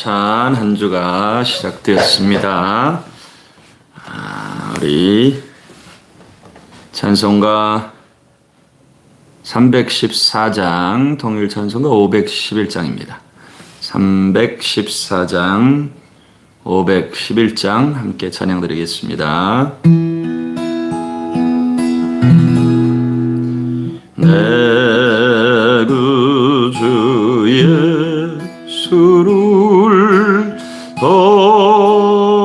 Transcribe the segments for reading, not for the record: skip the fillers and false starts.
알찬 한 주가 시작되었습니다. 우리 찬송가 314장, 통일 찬송가 511장입니다. 314장, 511장 함께 찬양 드리겠습니다. 내 구주 예수를 더욱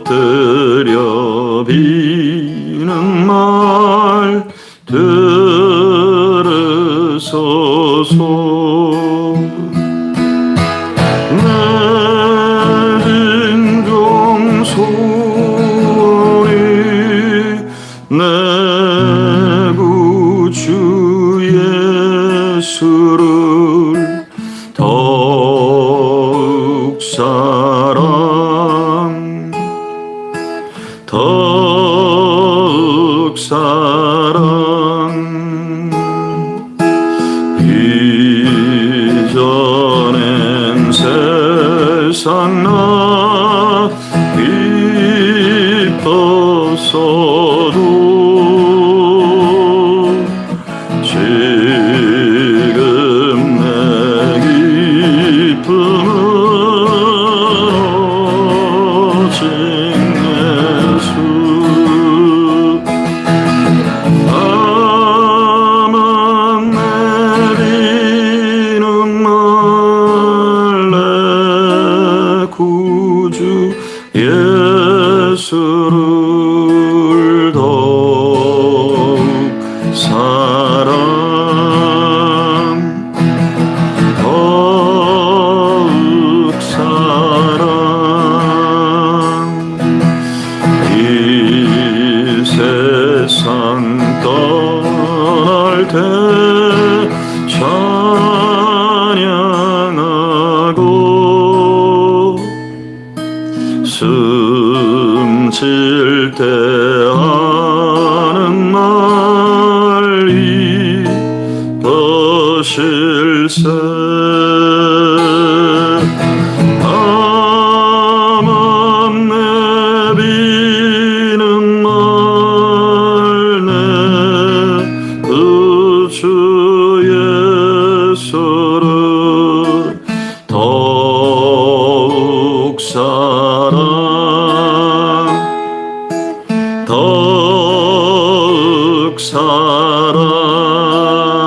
엎드려 비는 말 들으소서. 내 진정 소리 내 구주 예수를 더욱 사랑 이전엔 세상 나 기뻤어도 지금 내 기쁨은 오직 예수. 나만 내리는 말 내 구주 예수를 더욱 이 세상 떠날 때 찬양하고 숨쉴 때 하는 말이 더 실세. 나만 내비는 말 내 구주 예수를 더욱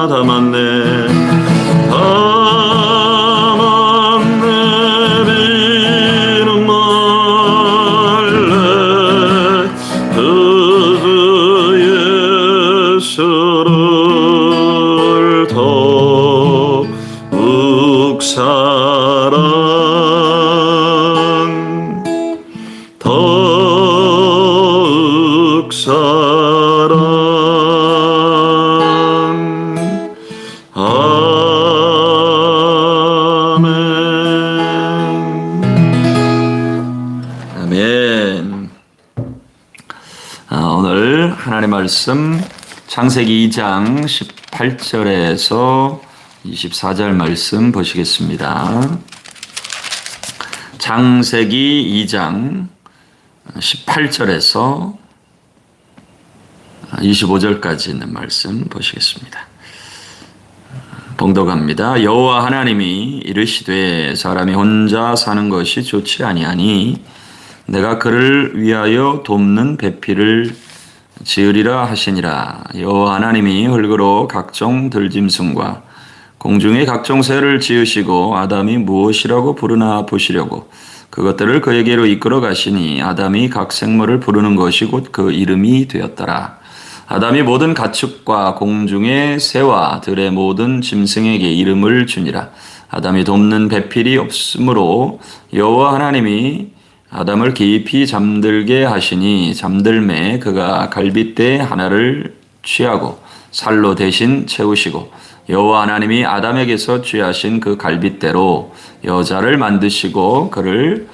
담았네. 내비는 말 내 구주 예수를 더욱 아멘. 오늘 하나님의 말씀 창세기 2장 18절에서 24절 말씀 보시겠습니다. 창세기 2장 18절에서 25절까지 있는 말씀 보시겠습니다. 봉독합니다. 여호와 하나님이 이르시되 사람이 혼자 사는 것이 좋지 아니하니 내가 그를 위하여 돕는 배필을 지으리라 하시니라. 여호와 하나님이 흙으로 각종 들짐승과 공중의 각종 새를 지으시고 아담이 무엇이라고 부르나 보시려고 그것들을 그에게로 이끌어 가시니 아담이 각 생물을 부르는 것이 곧 그 이름이 되었더라. 아담이 모든 가축과 공중의 새와 들의 모든 짐승에게 이름을 주니라. 아담이 돕는 배필이 없으므로 여호와 하나님이 아담을 깊이 잠들게 하시니 잠들매 그가 갈빗대 하나를 취하고 살로 대신 채우시고 여호와 하나님이 아담에게서 취하신 그 갈빗대로 여자를 만드시고 그를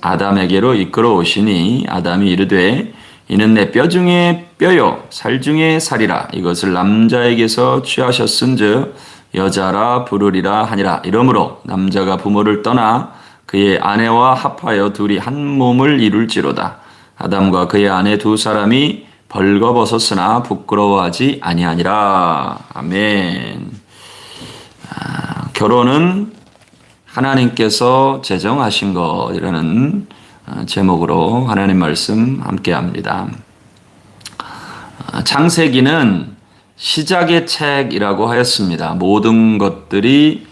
아담에게로 이끌어 오시니 아담이 이르되 이는 내 뼈 중에 뼈요 살 중에 살이라. 이것을 남자에게서 취하셨은즉 여자라 부르리라 하니라. 이러므로 남자가 부모를 떠나 그의 아내와 합하여 둘이 한 몸을 이룰지로다. 아담과 그의 아내 두 사람이 벌거벗었으나 부끄러워하지 아니하니라. 아멘. 결혼은 하나님께서 제정하신 것이라는 제목으로 하나님 말씀 함께합니다. 창세기는 시작의 책이라고 하였습니다. 모든 것들이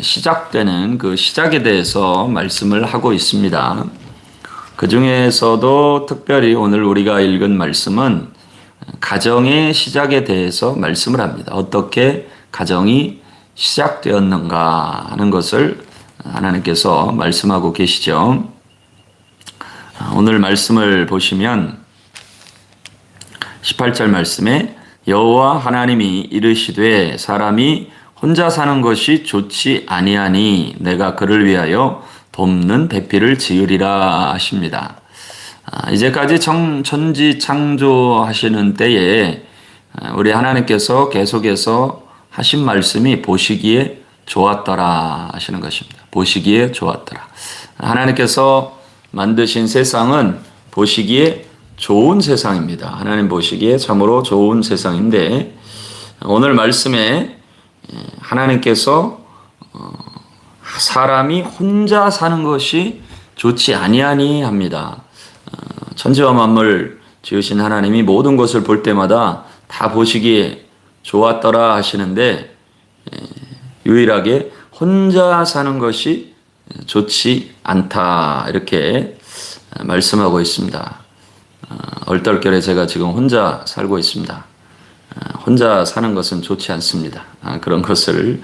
시작되는 그 시작에 대해서 말씀을 하고 있습니다. 그 중에서도 특별히 오늘 우리가 읽은 말씀은 가정의 시작에 대해서 말씀을 합니다. 어떻게 가정이 시작되었는가 하는 것을 하나님께서 말씀하고 계시죠. 오늘 말씀을 보시면 18절 말씀에 여호와 하나님이 이르시되 사람이 혼자 사는 것이 좋지 아니하니 내가 그를 위하여 돕는 배필을 지으리라 하십니다. 이제까지 천지 창조하시는 때에 우리 하나님께서 계속해서 하신 말씀이 보시기에 좋았더라 하시는 것입니다. 보시기에 좋았더라. 하나님께서 만드신 세상은 보시기에 좋은 세상입니다. 하나님 보시기에 참으로 좋은 세상인데 오늘 말씀에 하나님께서 사람이 혼자 사는 것이 좋지 아니하니 합니다. 천지와 만물 지으신 하나님이 모든 것을 볼 때마다 다 보시기에 좋았더라 하시는데 유일하게 혼자 사는 것이 좋지 않다 이렇게 말씀하고 있습니다. 얼떨결에 제가 지금 혼자 살고 있습니다. 혼자 사는 것은 좋지 않습니다. 그런 것을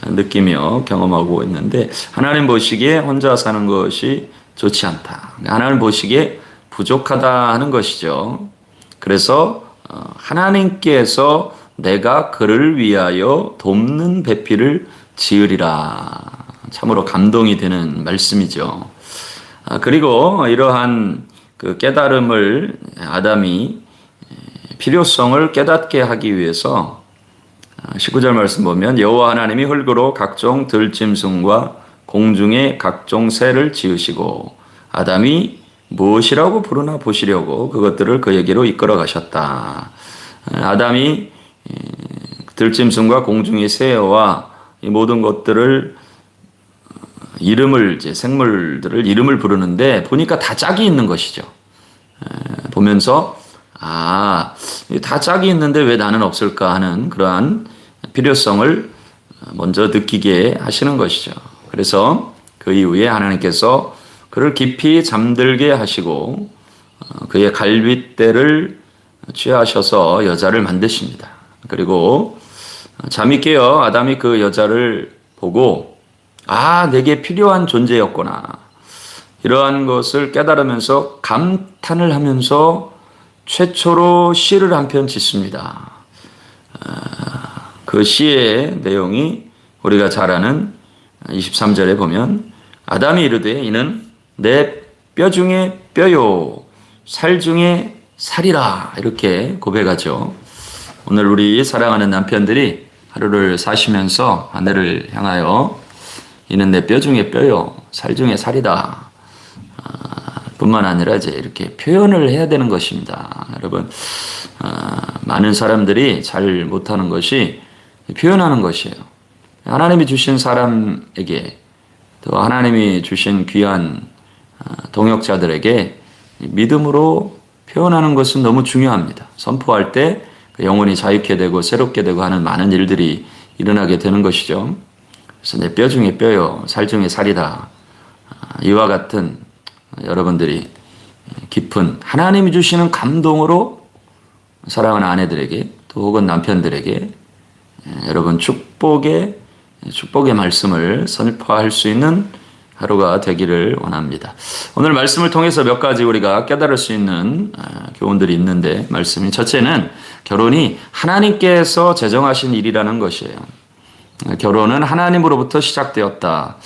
느끼며 경험하고 있는데 하나님 보시기에 혼자 사는 것이 좋지 않다. 하나님 보시기에 부족하다 하는 것이죠. 그래서 하나님께서 내가 그를 위하여 돕는 배필을 지으리라. 참으로 감동이 되는 말씀이죠. 그리고 이러한 그 깨달음을 아담이 필요성을 깨닫게 하기 위해서 19절 말씀 보면 여호와 하나님이 흙으로 각종 들짐승과 공중의 각종 새를 지으시고 아담이 무엇이라고 부르나 보시려고 그것들을 그에게로 이끌어 가셨다. 아담이 들짐승과 공중의 새와 이 모든 것들을 이름을 이제 생물들을 이름을 부르는데 보니까 다 짝이 있는 것이죠. 보면서 다 짝이 있는데 왜 나는 없을까 하는 그러한 필요성을 먼저 느끼게 하시는 것이죠. 그래서 그 이후에 하나님께서 그를 깊이 잠들게 하시고 그의 갈빗대를 취하셔서 여자를 만드십니다. 그리고 잠이 깨어 아담이 그 여자를 보고 내게 필요한 존재였구나. 이러한 것을 깨달으면서 감탄을 하면서 최초로 시를 한 편 짓습니다. 그 시의 내용이 우리가 잘 아는 23절에 보면 아담이 이르되 이는 내 뼈 중에 뼈요 살 중에 살이라 이렇게 고백하죠. 오늘 우리 사랑하는 남편들이 하루를 사시면서 아내를 향하여 이는 내 뼈 중에 뼈요 살 중에 살이다 뿐만 아니라 이제 이렇게 표현을 해야 되는 것입니다. 여러분 많은 사람들이 잘 못하는 것이 표현하는 것이에요. 하나님이 주신 사람에게 또 하나님이 주신 귀한 동역자들에게 믿음으로 표현하는 것은 너무 중요합니다. 선포할 때 영혼이 자유케 되고 새롭게 되고 하는 많은 일들이 일어나게 되는 것이죠. 그래서 내 뼈 중에 뼈요 살 중에 살이다. 이와 같은 여러분들이 깊은 하나님이 주시는 감동으로 사랑하는 아내들에게 또 혹은 남편들에게 여러분 축복의 말씀을 선포할 수 있는 하루가 되기를 원합니다. 오늘 말씀을 통해서 몇 가지 우리가 깨달을 수 있는 교훈들이 있는데 말씀이 첫째는 결혼이 하나님께서 제정하신 일이라는 것이에요. 결혼은 하나님으로부터 시작되었다.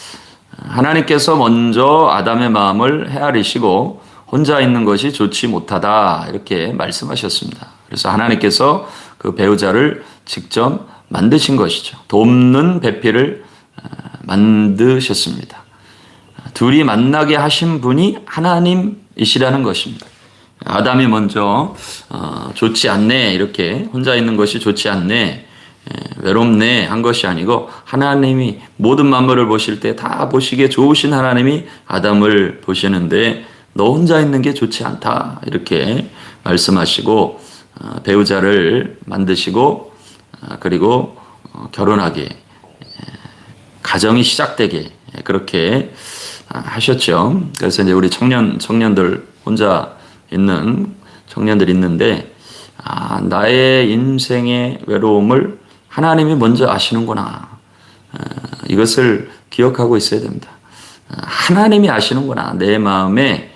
하나님께서 먼저 아담의 마음을 헤아리시고 혼자 있는 것이 좋지 못하다 이렇게 말씀하셨습니다. 그래서 하나님께서 그 배우자를 직접 만드신 것이죠. 돕는 배필을 만드셨습니다. 둘이 만나게 하신 분이 하나님이시라는 것입니다. 아담이 먼저 좋지 않네 이렇게 혼자 있는 것이 좋지 않네 외롭네 한 것이 아니고 하나님이 모든 만물을 보실 때 다 보시기에 좋으신 하나님이 아담을 보시는데 너 혼자 있는 게 좋지 않다 이렇게 말씀하시고 배우자를 만드시고 그리고 결혼하게 가정이 시작되게 그렇게 하셨죠. 그래서 이제 우리 청년들 혼자 있는 청년들 있는데 나의 인생의 외로움을 하나님이 먼저 아시는구나. 이것을 기억하고 있어야 됩니다. 하나님이 아시는구나. 내 마음의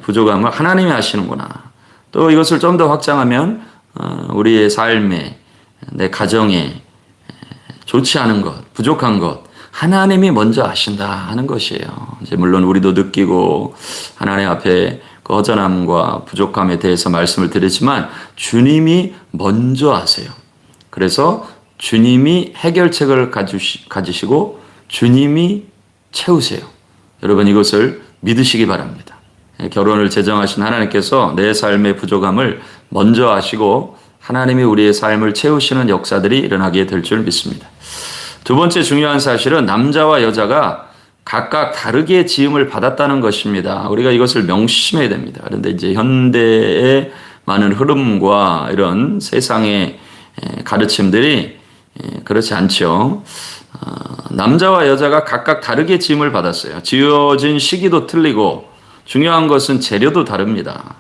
부족함을 하나님이 아시는구나. 또 이것을 좀 더 확장하면 우리의 삶에 내 가정에 좋지 않은 것, 부족한 것 하나님이 먼저 아신다 하는 것이에요. 이제 물론 우리도 느끼고 하나님 앞에 그 허전함과 부족함에 대해서 말씀을 드리지만 주님이 먼저 아세요. 그래서 주님이 해결책을 가지시고 주님이 채우세요. 여러분 이것을 믿으시기 바랍니다. 결혼을 제정하신 하나님께서 내 삶의 부족함을 먼저 아시고 하나님이 우리의 삶을 채우시는 역사들이 일어나게 될 줄 믿습니다. 두 번째 중요한 사실은 남자와 여자가 각각 다르게 지음을 받았다는 것입니다. 우리가 이것을 명심해야 됩니다. 그런데 이제 현대의 많은 흐름과 이런 세상의 가르침들이 그렇지 않죠. 남자와 여자가 각각 다르게 지음을 받았어요. 지어진 시기도 틀리고 중요한 것은 재료도 다릅니다.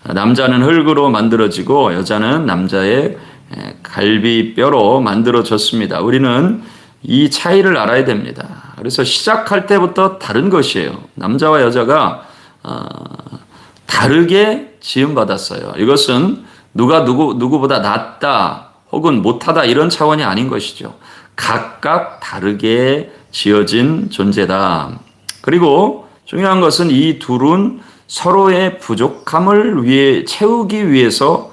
남자는 흙으로 만들어지고 여자는 남자의 갈비뼈로 만들어졌습니다. 우리는 이 차이를 알아야 됩니다. 그래서 시작할 때부터 다른 것이에요. 남자와 여자가 다르게 지음받았어요. 이것은 누가 누구보다 낫다 혹은 못하다 이런 차원이 아닌 것이죠. 각각 다르게 지어진 존재다. 그리고 중요한 것은 이 둘은 서로의 부족함을 채우기 위해서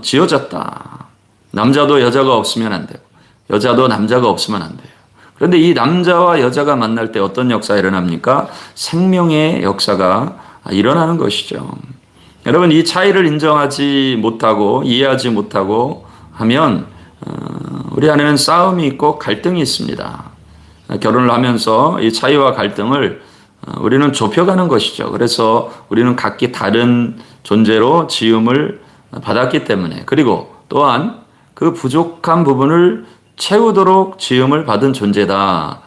지어졌다. 남자도 여자가 없으면 안 돼요. 여자도 남자가 없으면 안 돼요. 그런데 이 남자와 여자가 만날 때 어떤 역사가 일어납니까? 생명의 역사가 일어나는 것이죠. 여러분 이 차이를 인정하지 못하고 이해하지 못하고 하면 우리 안에는 싸움이 있고 갈등이 있습니다. 결혼을 하면서 이 차이와 갈등을 우리는 좁혀가는 것이죠. 그래서 우리는 각기 다른 존재로 지음을 받았기 때문에 그리고 또한 그 부족한 부분을 채우도록 지음을 받은 존재다.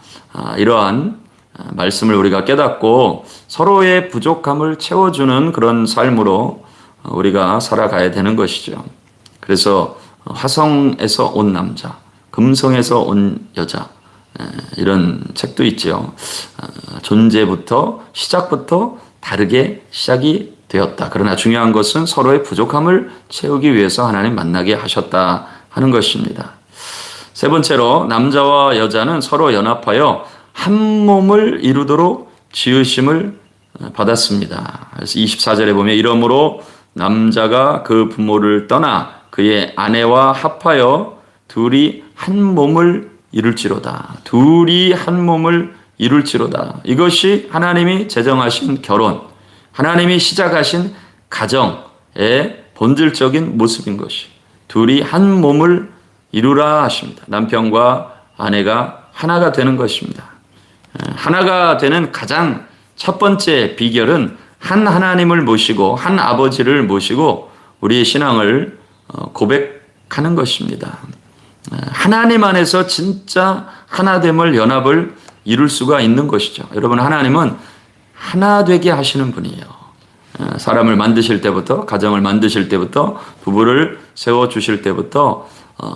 이러한 말씀을 우리가 깨닫고 서로의 부족함을 채워주는 그런 삶으로 우리가 살아가야 되는 것이죠. 그래서 화성에서 온 남자, 금성에서 온 여자 이런 책도 있죠. 존재부터 시작부터 다르게 시작이 되었다. 그러나 중요한 것은 서로의 부족함을 채우기 위해서 하나님 만나게 하셨다 하는 것입니다. 세 번째로 남자와 여자는 서로 연합하여 한 몸을 이루도록 지으심을 받았습니다. 그래서 24절에 보면 이러므로 남자가 그 부모를 떠나 그의 아내와 합하여 둘이 한 몸을 이룰지로다. 둘이 한 몸을 이룰지로다. 이것이 하나님이 제정하신 결혼, 하나님이 시작하신 가정의 본질적인 모습인 것이 둘이 한 몸을 이루라 하십니다. 남편과 아내가 하나가 되는 것입니다. 하나가 되는 가장 첫 번째 비결은 한 하나님을 모시고 한 아버지를 모시고 우리의 신앙을 고백하는 것입니다. 하나님 안에서 진짜 하나됨을 연합을 이룰 수가 있는 것이죠. 여러분 하나님은 하나 되게 하시는 분이에요. 사람을 만드실 때부터 가정을 만드실 때부터 부부를 세워주실 때부터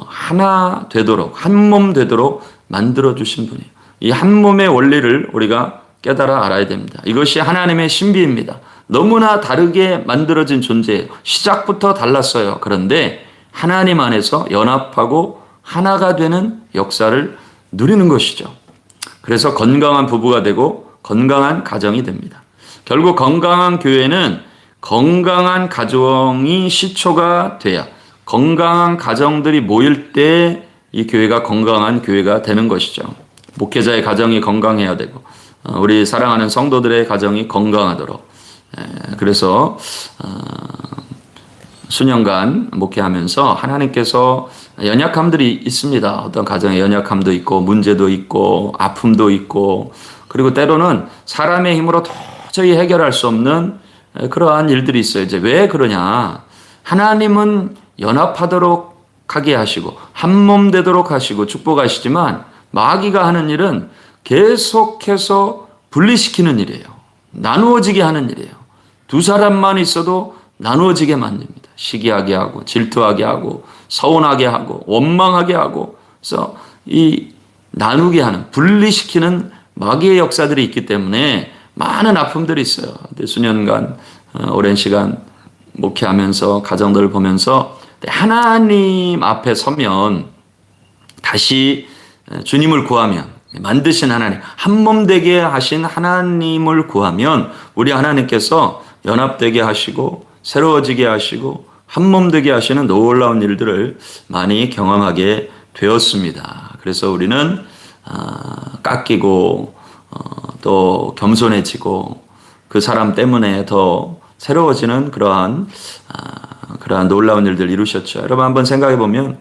하나 되도록 한 몸 되도록 만들어 주신 분이에요. 이 한 몸의 원리를 우리가 깨달아 알아야 됩니다. 이것이 하나님의 신비입니다. 너무나 다르게 만들어진 존재예요. 시작부터 달랐어요. 그런데 하나님 안에서 연합하고 하나가 되는 역사를 누리는 것이죠. 그래서 건강한 부부가 되고 건강한 가정이 됩니다. 결국 건강한 교회는 건강한 가정이 시초가 돼야 건강한 가정들이 모일 때 이 교회가 건강한 교회가 되는 것이죠. 목회자의 가정이 건강해야 되고 우리 사랑하는 성도들의 가정이 건강하도록 그래서 수년간 목회하면서 하나님께서 연약함들이 있습니다. 어떤 가정에 연약함도 있고 문제도 있고 아픔도 있고 그리고 때로는 사람의 힘으로 도저히 해결할 수 없는 그러한 일들이 있어요. 이제 왜 그러냐? 하나님은 연합하도록 하게 하시고 한 몸 되도록 하시고 축복하시지만 마귀가 하는 일은 계속해서 분리시키는 일이에요. 나누어지게 하는 일이에요. 두 사람만 있어도 나누어지게 만듭니다. 시기하게 하고 질투하게 하고 서운하게 하고 원망하게 하고 그래서 이 나누게 하는 분리시키는 마귀의 역사들이 있기 때문에 많은 아픔들이 있어요. 수년간 오랜 시간 목회하면서 가정들을 보면서 하나님 앞에 서면 다시 주님을 구하면 만드신 하나님 한 몸 되게 하신 하나님을 구하면 우리 하나님께서 연합되게 하시고 새로워지게 하시고 한 몸 되게 하시는 놀라운 일들을 많이 경험하게 되었습니다. 그래서 우리는 깎이고 또 겸손해지고 그 사람 때문에 더 새로워지는 그러한 놀라운 일들 이루셨죠. 여러분 한번 생각해 보면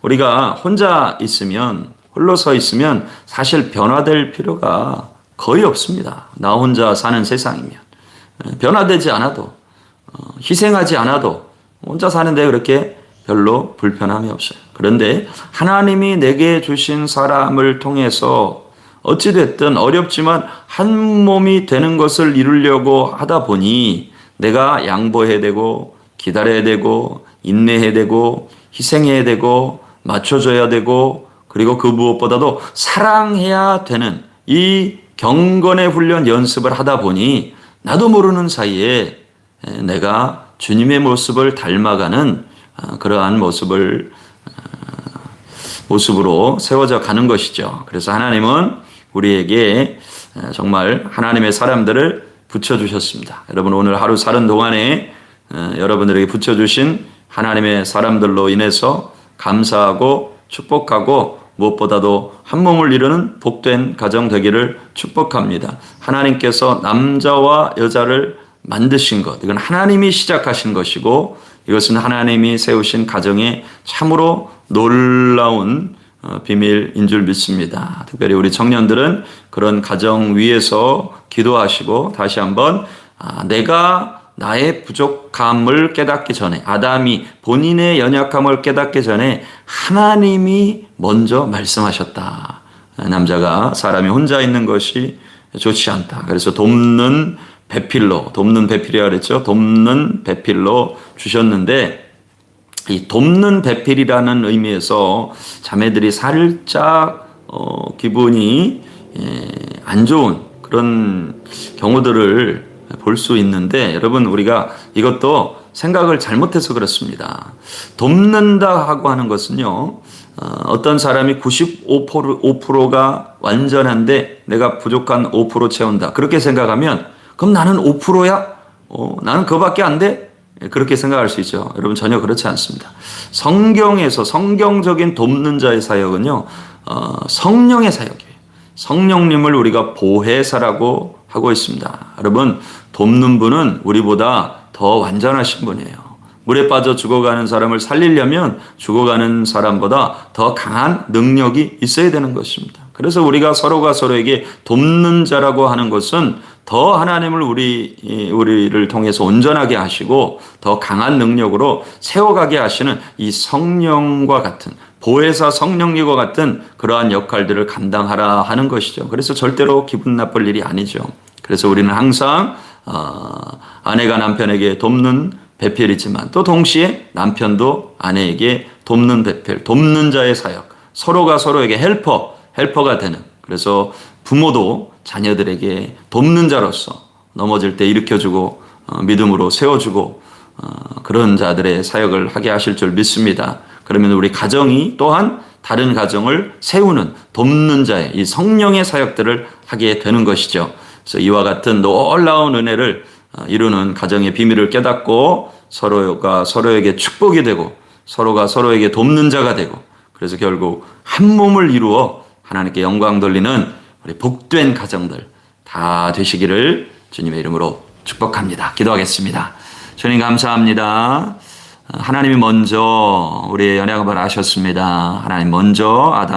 우리가 혼자 있으면 홀로 서 있으면 사실 변화될 필요가 거의 없습니다. 나 혼자 사는 세상이면 변화되지 않아도 희생하지 않아도 혼자 사는데 그렇게 별로 불편함이 없어요. 그런데 하나님이 내게 주신 사람을 통해서 어찌됐든 어렵지만 한 몸이 되는 것을 이루려고 하다 보니 내가 양보해야 되고 기다려야 되고 인내해야 되고 희생해야 되고 맞춰줘야 되고 그리고 그 무엇보다도 사랑해야 되는 이 경건의 훈련 연습을 하다 보니 나도 모르는 사이에 내가 주님의 모습을 닮아가는 그러한 모습으로 세워져 가는 것이죠. 그래서 하나님은 우리에게 정말 하나님의 사람들을 붙여주셨습니다. 여러분 오늘 하루 사는 동안에 여러분들에게 붙여주신 하나님의 사람들로 인해서 감사하고 축복하고 무엇보다도 한 몸을 이루는 복된 가정 되기를 축복합니다. 하나님께서 남자와 여자를 만드신 것, 이건 하나님이 시작하신 것이고 이것은 하나님이 세우신 가정의 참으로 놀라운 비밀인 줄 믿습니다. 특별히 우리 청년들은 그런 가정 위에서 기도하시고 다시 한번 내가 나의 부족함을 깨닫기 전에 아담이 본인의 연약함을 깨닫기 전에 하나님이 먼저 말씀하셨다. 남자가 사람이 혼자 있는 것이 좋지 않다. 그래서 돕는 배필이라 그랬죠. 돕는 배필로 주셨는데 이 돕는 배필이라는 의미에서 자매들이 살짝 기분이 안 좋은 그런 경우들을 볼 수 있는데 여러분 우리가 이것도 생각을 잘못해서 그렇습니다. 돕는다 하고 하는 것은요. 어떤 사람이 95%가 완전한데 내가 부족한 5% 채운다. 그렇게 생각하면 그럼 나는 5%야? 나는 그거밖에 안 돼? 그렇게 생각할 수 있죠. 여러분 전혀 그렇지 않습니다. 성경에서 성경적인 돕는 자의 사역은요. 성령의 사역이에요. 성령님을 우리가 보혜사라고 하고 있습니다. 여러분 돕는 분은 우리보다 더 완전하신 분이에요. 물에 빠져 죽어가는 사람을 살리려면 죽어가는 사람보다 더 강한 능력이 있어야 되는 것입니다. 그래서 우리가 서로가 서로에게 돕는 자라고 하는 것은 더 하나님을 우리를 통해서 온전하게 하시고 더 강한 능력으로 세워가게 하시는 이 성령과 같은 보혜사 성령님과 같은 그러한 역할들을 감당하라 하는 것이죠. 그래서 절대로 기분 나쁠 일이 아니죠. 그래서 우리는 항상 아내가 남편에게 돕는 배필이지만 또 동시에 남편도 아내에게 돕는 배필, 돕는 자의 사역, 서로가 서로에게 헬퍼가 되는 그래서 부모도 자녀들에게 돕는 자로서 넘어질 때 일으켜주고 믿음으로 세워주고 그런 자들의 사역을 하게 하실 줄 믿습니다. 그러면 우리 가정이 또한 다른 가정을 세우는 돕는 자의 이 성령의 사역들을 하게 되는 것이죠. 그래서 이와 같은 놀라운 은혜를 이루는 가정의 비밀을 깨닫고 서로가 서로에게 축복이 되고 서로가 서로에게 돕는 자가 되고 그래서 결국 한 몸을 이루어 하나님께 영광 돌리는 우리 복된 가정들 다 되시기를 주님의 이름으로 축복합니다. 기도하겠습니다. 주님 감사합니다. 하나님이 먼저 우리의 연약함을 아셨습니다. 하나님 먼저 아담